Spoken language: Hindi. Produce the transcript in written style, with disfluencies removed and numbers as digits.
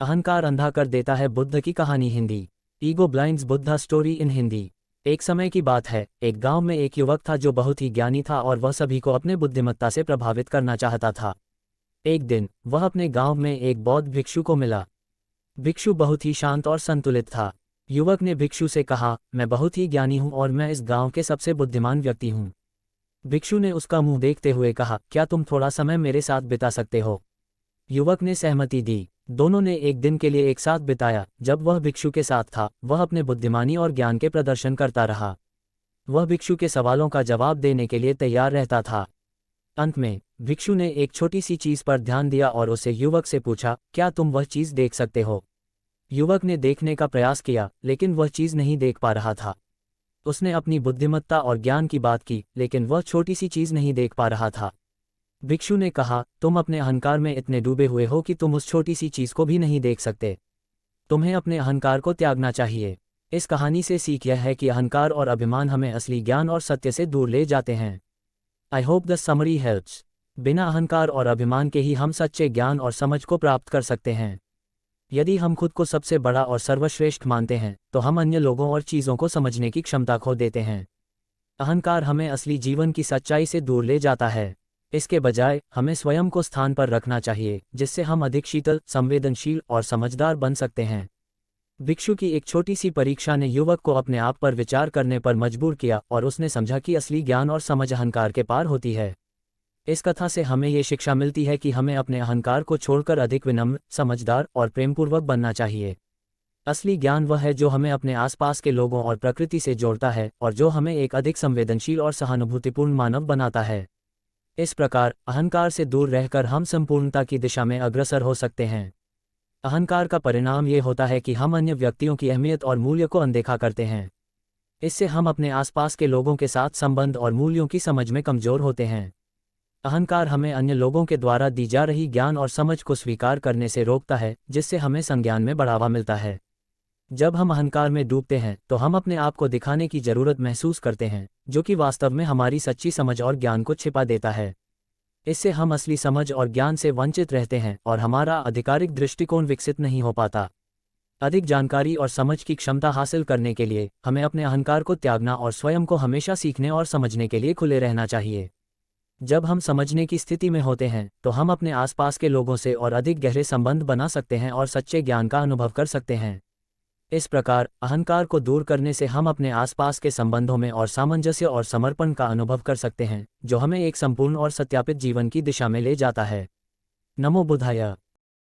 अहंकार अंधा कर देता है। बुद्ध की कहानी Hindi. Ego blinds Buddha story in Hindi. एक समय की बात है, एक गांव में एक युवक था जो बहुत ही ज्ञानी था और वह सभी को अपने बुद्धिमत्ता से प्रभावित करना चाहता था। एक दिन वह अपने गांव में एक बौद्ध भिक्षु को मिला। भिक्षु बहुत ही शांत और संतुलित था। युवक ने भिक्षु से कहा, मैं बहुत ही ज्ञानी हूं और मैं इस गांव के सबसे बुद्धिमान व्यक्ति हूं। भिक्षु ने उसका मुंह देखते हुए कहा, क्या तुम थोड़ा समय मेरे साथ बिता सकते हो? युवक ने सहमति दी। दोनों ने एक दिन के लिए एक साथ बिताया। जब वह भिक्षु के साथ था, वह अपने बुद्धिमानी और ज्ञान के प्रदर्शन करता रहा। वह भिक्षु के सवालों का जवाब देने के लिए तैयार रहता था। अंत में भिक्षु ने एक छोटी सी चीज पर ध्यान दिया और उसे युवक से पूछा, क्या तुम वह चीज देख सकते हो? युवक ने देखने का प्रयास किया, लेकिन वह चीज नहीं देख पा रहा था। उसने अपनी बुद्धिमत्ता और ज्ञान की बात की, लेकिन वह छोटी सी चीज नहीं देख पा रहा था। भिक्षु ने कहा, तुम अपने अहंकार में इतने डूबे हुए हो कि तुम उस छोटी सी चीज को भी नहीं देख सकते। तुम्हें अपने अहंकार को त्यागना चाहिए। इस कहानी से सीख यह है कि अहंकार और अभिमान हमें असली ज्ञान और सत्य से दूर ले जाते हैं। I hope the summary helps. बिना अहंकार और अभिमान के ही हम सच्चे ज्ञान और समझ को प्राप्त कर सकते हैं। यदि हम खुद को सबसे बड़ा और सर्वश्रेष्ठ मानते हैं, तो हम अन्य लोगों और चीज़ों को समझने की क्षमता खो देते हैं। अहंकार हमें असली जीवन की सच्चाई से दूर ले जाता है। इसके बजाय हमें स्वयं को स्थान पर रखना चाहिए, जिससे हम अधिक शीतल, संवेदनशील और समझदार बन सकते हैं। भिक्षु की एक छोटी सी परीक्षा ने युवक को अपने आप पर विचार करने पर मजबूर किया और उसने समझा कि असली ज्ञान और समझ अहंकार के पार होती है। इस कथा से हमें ये शिक्षा मिलती है कि हमें अपने अहंकार को छोड़कर अधिक विनम्र, समझदार और प्रेमपूर्वक बनना चाहिए। असली ज्ञान वह है जो हमें अपने आसपास के लोगों और प्रकृति से जोड़ता है और जो हमें एक अधिक संवेदनशील और सहानुभूतिपूर्ण मानव बनाता है। इस प्रकार अहंकार से दूर रहकर हम संपूर्णता की दिशा में अग्रसर हो सकते हैं। अहंकार का परिणाम ये होता है कि हम अन्य व्यक्तियों की अहमियत और मूल्य को अनदेखा करते हैं। इससे हम अपने आसपास के लोगों के साथ संबंध और मूल्यों की समझ में कमजोर होते हैं। अहंकार हमें अन्य लोगों के द्वारा दी जा रही ज्ञान और समझ को स्वीकार करने से रोकता है, जिससे हमें संज्ञान में बढ़ावा मिलता है। जब हम अहंकार में डूबते हैं, तो हम अपने आप को दिखाने की जरूरत महसूस करते हैं, जो कि वास्तव में हमारी सच्ची समझ और ज्ञान को छिपा देता है। इससे हम असली समझ और ज्ञान से वंचित रहते हैं और हमारा आधिकारिक दृष्टिकोण विकसित नहीं हो पाता। अधिक जानकारी और समझ की क्षमता हासिल करने के लिए हमें अपने अहंकार को त्यागना और स्वयं को हमेशा सीखने और समझने के लिए खुले रहना चाहिए। जब हम समझने की स्थिति में होते हैं, तो हम अपने आसपास के लोगों से और अधिक गहरे संबंध बना सकते हैं और सच्चे ज्ञान का अनुभव कर सकते हैं। इस प्रकार अहंकार को दूर करने से हम अपने आसपास के संबंधों में और सामंजस्य और समर्पण का अनुभव कर सकते हैं, जो हमें एक संपूर्ण और सत्यापित जीवन की दिशा में ले जाता है। नमो बुद्धाय।